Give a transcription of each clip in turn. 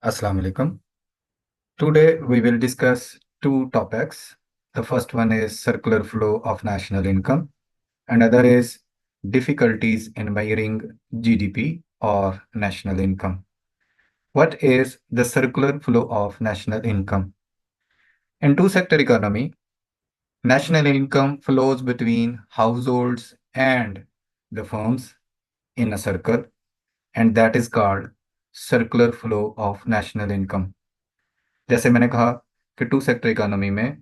Assalamu alaikum. Today we will discuss two topics. The first one is circular flow of national income, and other is difficulties in measuring GDP or national income. What is the circular flow of national income? In two-sector economy, national income flows between households and the firms in a circle, and that is called circular flow of national income. जैसे मैंने कहा कि to sector economy में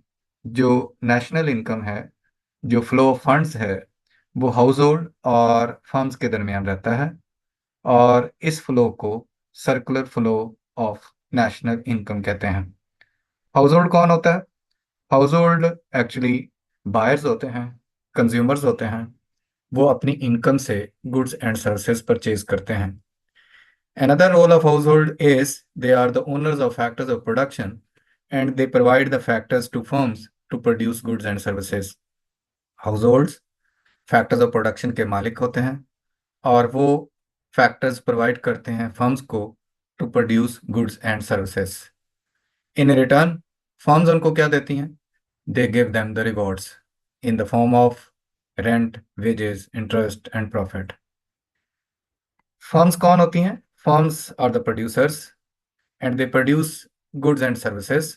जो national income है, जो flow of funds है, वो हाउस होल्ड और फर्म्स के दरमियान रहता है, और इस फ्लो को circular flow of national income कहते हैं। हाउस होल्ड कौन होता है? हाउस होल्ड एक्चुअली बायर्स होते हैं, कंज्यूमर्स होते हैं। वो अपनी इनकम से गुड्स एंड सर्विसेज परचेज करते हैं। Another role of household is they are the owners of factors of production, and they provide the factors to firms to produce goods and services. Households factors of production के मालिक होते हैं और वो factors provide करते हैं firms को to produce goods and services. In return, firms उनको क्या देती हैं? They give them the rewards in the form of rent, wages, interest and profit. Firms कौन होती हैं? Firms are the producers, and they produce goods and services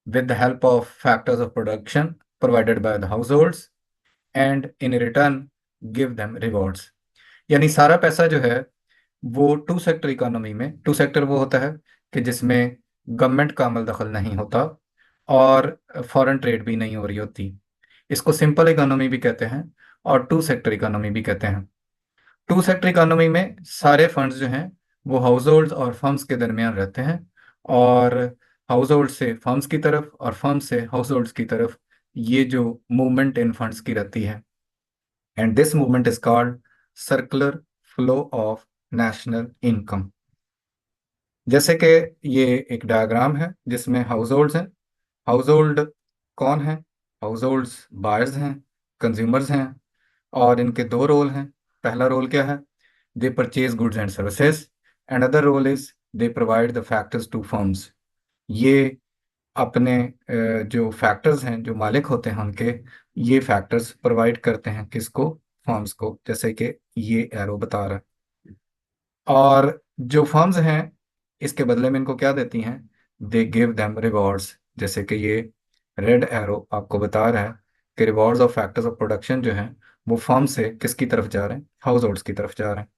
with the help of factors of production provided by the households, and in return give them rewards. यानी सारा पैसा जो है वो to sector economy में, टू सेक्टर वो होता है कि जिसमें गवर्नमेंट का अमल दखल नहीं होता और फॉरेन ट्रेड भी नहीं हो रही होती। इसको सिंपल इकोनॉमी भी कहते हैं और टू सेक्टर इकोनॉमी भी कहते हैं। टू सेक्टर इकोनॉमी में सारे फंड्स जो हैं वो हाउस होल्ड और फर्म्स के दरमियान रहते हैं, और हाउस होल्ड से फर्म्स की तरफ और फर्म से हाउस होल्ड्स की तरफ ये जो मूवमेंट इन फंड्स की रहती है, and this movement is called circular flow of national income. जैसे कि ये एक डायग्राम है जिसमें हाउस होल्ड्स हैं। हाउस होल्ड कौन है? हाउस होल्ड्स बायर्स हैं, कंज्यूमर्स हैं, और इनके दो रोल हैं। पहला रोल क्या है? They purchase goods and services, and other role is they provide the factors to firms. ये अपने जो फैक्टर्स हैं, जो मालिक होते हैं उनके, ये फैक्टर्स प्रोवाइड करते हैं किसको? फर्म्स को, जैसे कि ये एरो बता रहा है। और जो फर्म्स हैं इसके बदले में इनको क्या देती हैं? They give them rewards. जैसे कि ये रेड एरो आपको बता रहा है कि rewards of factors of production जो हैं वो फर्म से किसकी तरफ जा रहे हैं? हाउस होल्ड्स की तरफ जा रहे हैं।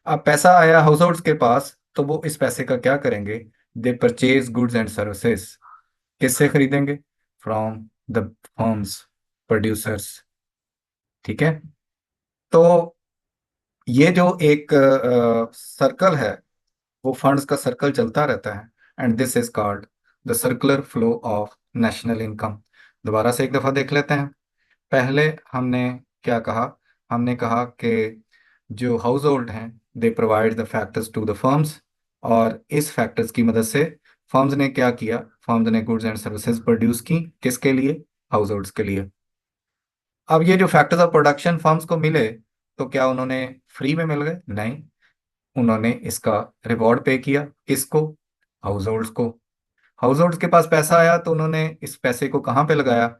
अब पैसा आया हाउस होल्ड्स के पास, तो वो इस पैसे का क्या करेंगे? दे परचेज गुड्स एंड सर्विसेज। किससे खरीदेंगे? From the firms, producers. ठीक है। तो ये जो एक सर्कल है, वो फंड्स का सर्कल चलता रहता है, and this is called the circular flow of national income. दोबारा से एक दफा देख लेते हैं। पहले हमने क्या कहा? हमने कहा कि जो हाउस होल्ड हैं they provide the factors to the firms, और इस फैक्टर्स की मदद से फर्म्स ने क्या किया? फर्म्स ने गुड्स एंड सर्विसेज प्रोड्यूस की। किसके लिए? हाउस होल्ड्स के लिए। अब ये जो फैक्टर्स ऑफ प्रोडक्शन फर्म्स को मिले, तो क्या उन्होंने फ्री में मिल गए? नहीं, उन्होंने इसका रिवॉर्ड पे किया। किसको? हाउस होल्ड्स को। हाउस होल्ड्स के पास पैसा आया तो उन्होंने इस पैसे को कहाँ पे लगाया?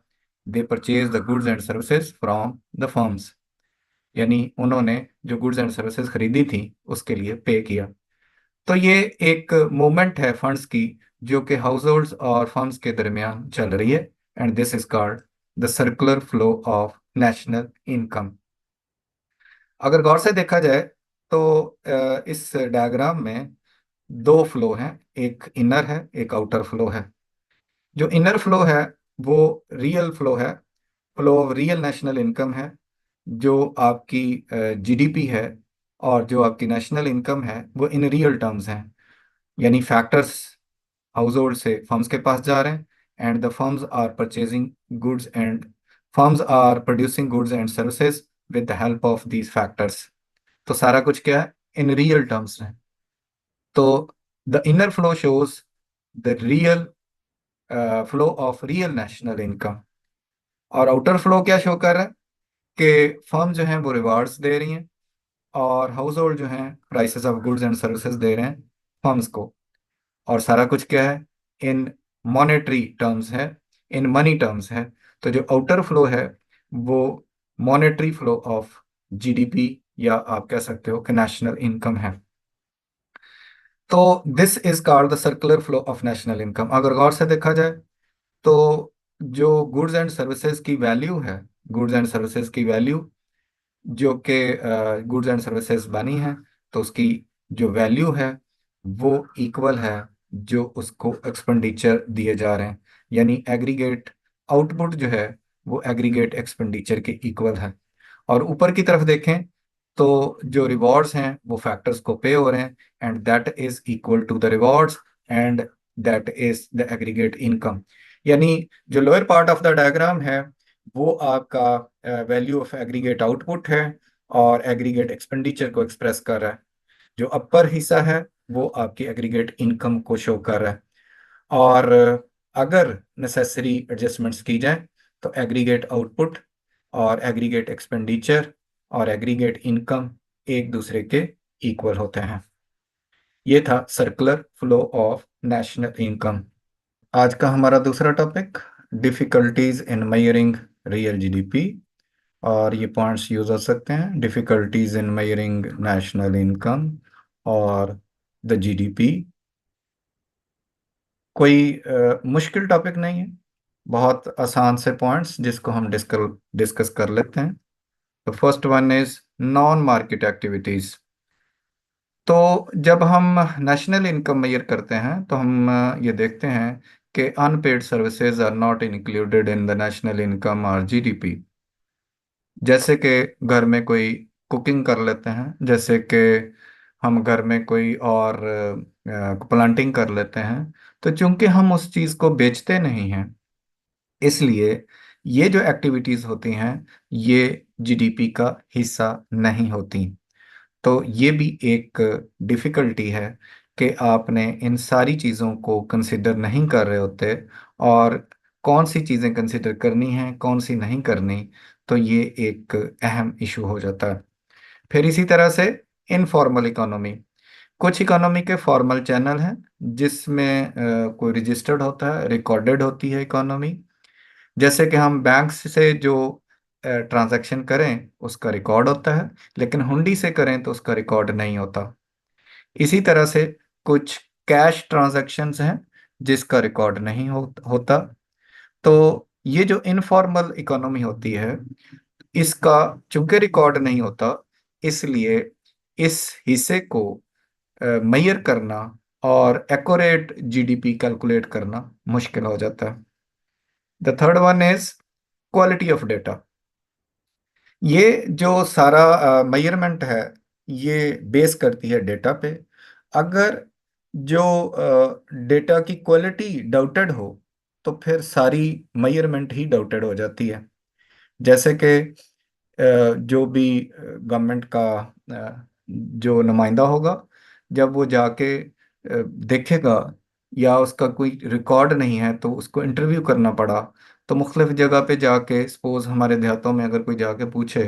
दे purchase the goods and services from the firms. यानी उन्होंने जो गुड्स एंड सर्विसेज खरीदी थी उसके लिए पे किया। तो ये एक मूवमेंट है फंड्स की जो कि हाउस होल्ड्स और फर्म्स के दरमियान चल रही है, and this is called the circular flow of national income. अगर गौर से देखा जाए तो इस डायग्राम में दो फ्लो हैं, एक इनर है, एक आउटर फ्लो है। जो इनर फ्लो है वो रियल फ्लो है, flow of real national income है। जो आपकी जीडीपी है और जो आपकी नेशनल इनकम है वो इन रियल टर्म्स हैं। यानी फैक्टर्स हाउस होल्ड से फर्म्स के पास जा रहे हैं, and the firms are purchasing goods and firms are producing goods and services with the help of these factors. तो सारा कुछ क्या है? इन रियल टर्म्स है। तो the inner flow shows the real flow of real national income, और outer flow क्या show कर रहा है? कि फर्म जो हैं वो रिवार्ड्स दे रही हैं, और हाउस होल्ड जो हैं prices of goods and services दे रहे हैं फर्म्स को। और सारा कुछ क्या है, इन मॉनेटरी टर्म्स है, इन मनी टर्म्स है। तो जो आउटर फ्लो है वो मॉनेटरी फ्लो ऑफ जीडीपी, या आप कह सकते हो कि नेशनल इनकम है। तो this is called the circular flow of national income. अगर गौर से देखा जाए तो जो गुड्स एंड सर्विसेज की वैल्यू है, गुड्स एंड सर्विसेज की वैल्यू जो कि गुड्स एंड सर्विसेज बनी है, तो उसकी जो वैल्यू है वो इक्वल है जो उसको एक्सपेंडिचर दिए जा रहे हैं, यानी एग्रीगेट आउटपुट जो है वो एग्रीगेट एक्सपेंडिचर के इक्वल है। और ऊपर की तरफ देखें तो जो रिवॉर्ड्स हैं वो फैक्टर्स को पे हो रहे हैं, and that is equal to the rewards, and that is the aggregate income. यानी जो lower part of the diagram है वो आपका वैल्यू ऑफ एग्रीगेट आउटपुट है और एग्रीगेट एक्सपेंडिचर को एक्सप्रेस कर रहा है। जो अपर हिस्सा है वो आपकी एग्रीगेट इनकम को शो कर रहा है। और अगर नेसेसरी एडजस्टमेंट्स की जाए तो एग्रीगेट आउटपुट और एग्रीगेट एक्सपेंडिचर और एग्रीगेट इनकम एक दूसरे के इक्वल होते हैं। ये था circular flow of national income. आज का हमारा दूसरा topic, difficulties in measuring real GDP. और ये पॉइंट्स यूज हो सकते हैं, difficulties in measuring national income और द जीडीपी। कोई मुश्किल टॉपिक नहीं है, बहुत आसान से पॉइंट्स जिसको हम डिस्कस डिस्कस कर लेते हैं। तो first one is non market activities. तो जब हम नेशनल इनकम मेजर करते हैं तो हम ये देखते हैं कि unpaid services are not included in the national income और जीडीपी। जैसे कि घर में कोई कुकिंग कर लेते हैं, जैसे कि हम घर में कोई और प्लांटिंग कर लेते हैं, तो चूंकि हम उस चीज़ को बेचते नहीं हैं, इसलिए ये जो एक्टिविटीज़ होती हैं ये जीडीपी का हिस्सा नहीं होती। तो ये भी एक डिफ़िकल्टी है कि आपने इन सारी चीज़ों को कंसिडर नहीं कर रहे होते, और कौन सी चीज़ें कंसिडर करनी हैं कौन सी नहीं करनी, तो ये एक अहम इशू हो जाता है। फिर इसी तरह से इनफॉर्मल इकोनॉमी, कुछ इकोनॉमी के फॉर्मल चैनल हैं जिसमें कोई रजिस्टर्ड होता है, रिकॉर्डेड होती है इकोनॉमी। जैसे कि हम बैंक से जो ट्रांजैक्शन करें उसका रिकॉर्ड होता है, लेकिन हुंडी से करें तो उसका रिकॉर्ड नहीं होता। इसी तरह से कुछ कैश ट्रांजैक्शंस हैं जिसका रिकॉर्ड नहीं होता। तो ये जो इनफॉर्मल इकोनॉमी होती है इसका चूंकि रिकॉर्ड नहीं होता, इसलिए इस हिस्से को मेजर करना और एक्यूरेट जीडीपी कैलकुलेट करना मुश्किल हो जाता है। The third one is quality of data. ये जो सारा मेजरमेंट है ये बेस करती है डेटा पे। अगर जो डेटा की क्वालिटी डाउटेड हो तो फिर सारी मेजरमेंट ही डाउटेड हो जाती है। जैसे कि जो भी गवर्नमेंट का जो नुमाइंदा होगा, जब वो जाके देखेगा या उसका कोई रिकॉर्ड नहीं है तो उसको इंटरव्यू करना पड़ा, तो मुख्तलिफ जगह पे जाके, सपोज हमारे देहातों में अगर कोई जाके पूछे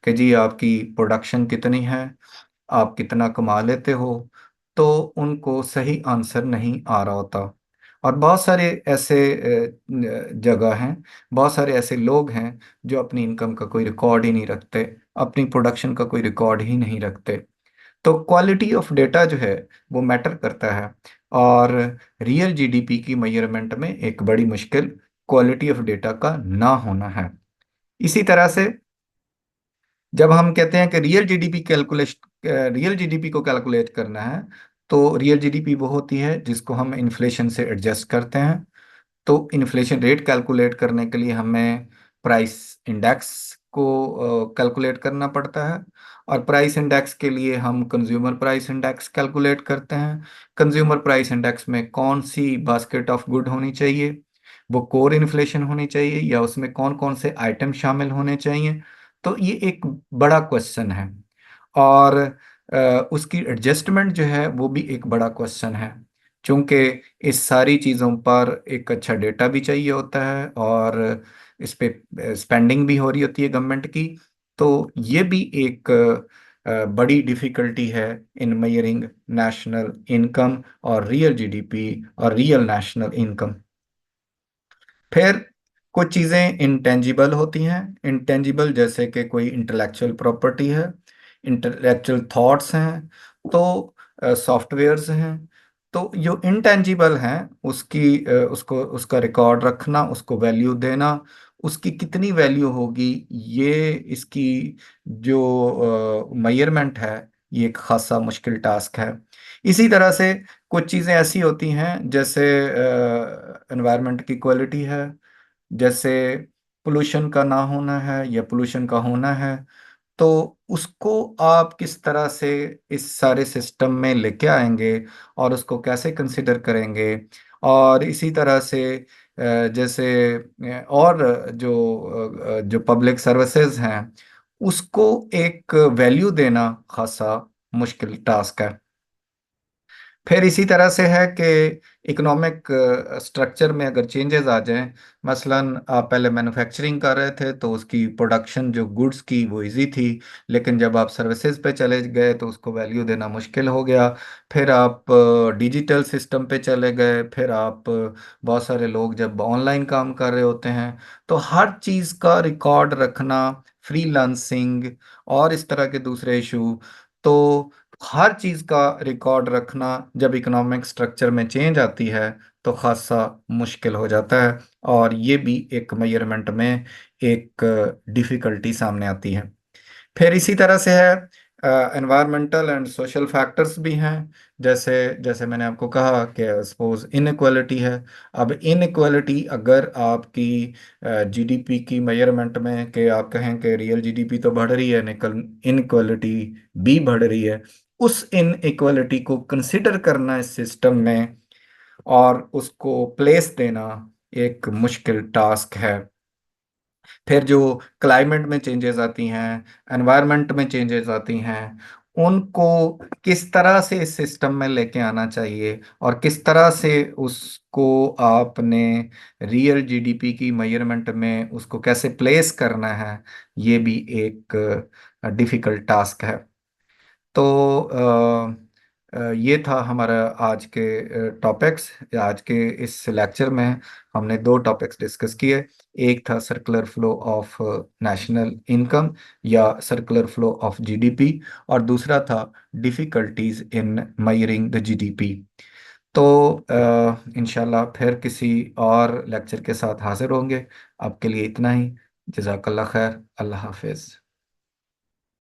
कि जी आपकी प्रोडक्शन कितनी है, आप कितना कमा लेते हो, तो उनको सही आंसर नहीं आ रहा होता। और बहुत सारे ऐसे जगह हैं, बहुत सारे ऐसे लोग हैं जो अपनी इनकम का कोई रिकॉर्ड ही नहीं रखते, अपनी प्रोडक्शन का कोई रिकॉर्ड ही नहीं रखते। तो क्वालिटी ऑफ डेटा जो है वो मैटर करता है, और रियल जीडीपी की मेजरमेंट में एक बड़ी मुश्किल क्वालिटी ऑफ डेटा का ना होना है। इसी तरह से जब हम कहते हैं कि रियल जीडीपी को कैलकुलेट करना है, तो रियल जीडीपी वो होती है जिसको हम इन्फ्लेशन से एडजस्ट करते हैं। तो इन्फ्लेशन रेट कैलकुलेट करने के लिए हमें प्राइस इंडेक्स को कैलकुलेट करना पड़ता है, और प्राइस इंडेक्स के लिए हम कंज्यूमर प्राइस इंडेक्स कैलकुलेट करते हैं। कंज्यूमर प्राइस इंडेक्स में कौन सी बास्केट ऑफ गुड होनी चाहिए, वो कोर इन्फ्लेशन होनी चाहिए या उसमें कौन कौन से आइटम शामिल होने चाहिए। तो ये एक बड़ा क्वेश्चन है, और उसकी एडजस्टमेंट जो है वो भी एक बड़ा क्वेश्चन है, क्योंकि इस सारी चीज़ों पर एक अच्छा डेटा भी चाहिए होता है, और इस पे स्पेंडिंग भी हो रही होती है गवर्नमेंट की। तो ये भी एक बड़ी डिफिकल्टी है इन मेजरिंग नेशनल इनकम और रियल जीडीपी और रियल नेशनल इनकम। फिर कुछ चीज़ें इंटेंजिबल होती हैं। इंटेंजिबल जैसे कि कोई इंटेलेक्चुअल प्रॉपर्टी है, इंटेलेक्चुअल थॉट्स हैं, तो सॉफ्टवेयर्स हैं। तो जो इंटेंजिबल हैं उसको उसका रिकॉर्ड रखना, उसको वैल्यू देना, उसकी कितनी वैल्यू होगी, ये इसकी जो मेजरमेंट है, ये एक खासा मुश्किल टास्क है। इसी तरह से कुछ चीज़ें ऐसी होती हैं जैसे एनवायरनमेंट की क्वालिटी है, जैसे पोल्यूशन का ना होना है या पोल्यूशन का होना है, तो उसको आप किस तरह से इस सारे सिस्टम में लेके आएंगे और उसको कैसे कंसिडर करेंगे। और इसी तरह से जैसे और जो पब्लिक सर्विसेज हैं, उसको एक वैल्यू देना खासा मुश्किल टास्क है। फिर इसी तरह से है कि इकोनॉमिक स्ट्रक्चर में अगर चेंजेस आ जाएं, मसलन आप पहले मैन्युफैक्चरिंग कर रहे थे तो उसकी प्रोडक्शन जो गुड्स की वो इजी थी, लेकिन जब आप सर्विसेज पे चले गए तो उसको वैल्यू देना मुश्किल हो गया। फिर आप डिजिटल सिस्टम पे चले गए, फिर आप बहुत सारे लोग जब ऑनलाइन काम कर रहे होते हैं, तो हर चीज़ का रिकॉर्ड रखना, फ्रीलांसिंग और इस तरह के दूसरे इशू, तो हर चीज का रिकॉर्ड रखना जब इकोनॉमिक स्ट्रक्चर में चेंज आती है तो खासा मुश्किल हो जाता है। और ये भी एक मेजरमेंट में एक डिफिकल्टी सामने आती है। फिर इसी तरह से है एनवायरमेंटल एंड सोशल फैक्टर्स भी हैं। जैसे जैसे मैंने आपको कहा कि सपोज इनइक्वालिटी है। अब इनइक्वालिटी अगर आपकी जीडीपी की मेजरमेंट में कि आप कहें कि रियल जीडीपी तो बढ़ रही है, लेकिन इनइक्वालिटी भी बढ़ रही है, उस इनइक्वालिटी को कंसिडर करना इस सिस्टम में और उसको प्लेस देना एक मुश्किल टास्क है। फिर जो क्लाइमेट में चेंजेस आती हैं, एनवायरनमेंट में चेंजेस आती हैं, उनको किस तरह से इस सिस्टम में लेके आना चाहिए और किस तरह से उसको आपने रियल जीडीपी की मेजरमेंट में उसको कैसे प्लेस करना है, ये भी एक डिफिकल्ट टास्क है। तो ये था हमारा आज के टॉपिक्स। आज के इस लेक्चर में हमने दो टॉपिक्स डिस्कस किए। एक था circular flow of national income या सर्कुलर फ्लो ऑफ जीडीपी, और दूसरा था difficulties in measuring the GDP. तो इंशाल्लाह फिर किसी और लेक्चर के साथ हाजिर होंगे। आपके लिए इतना ही। जज़ाकल्लाह खैर। अल्लाह हाफिज़।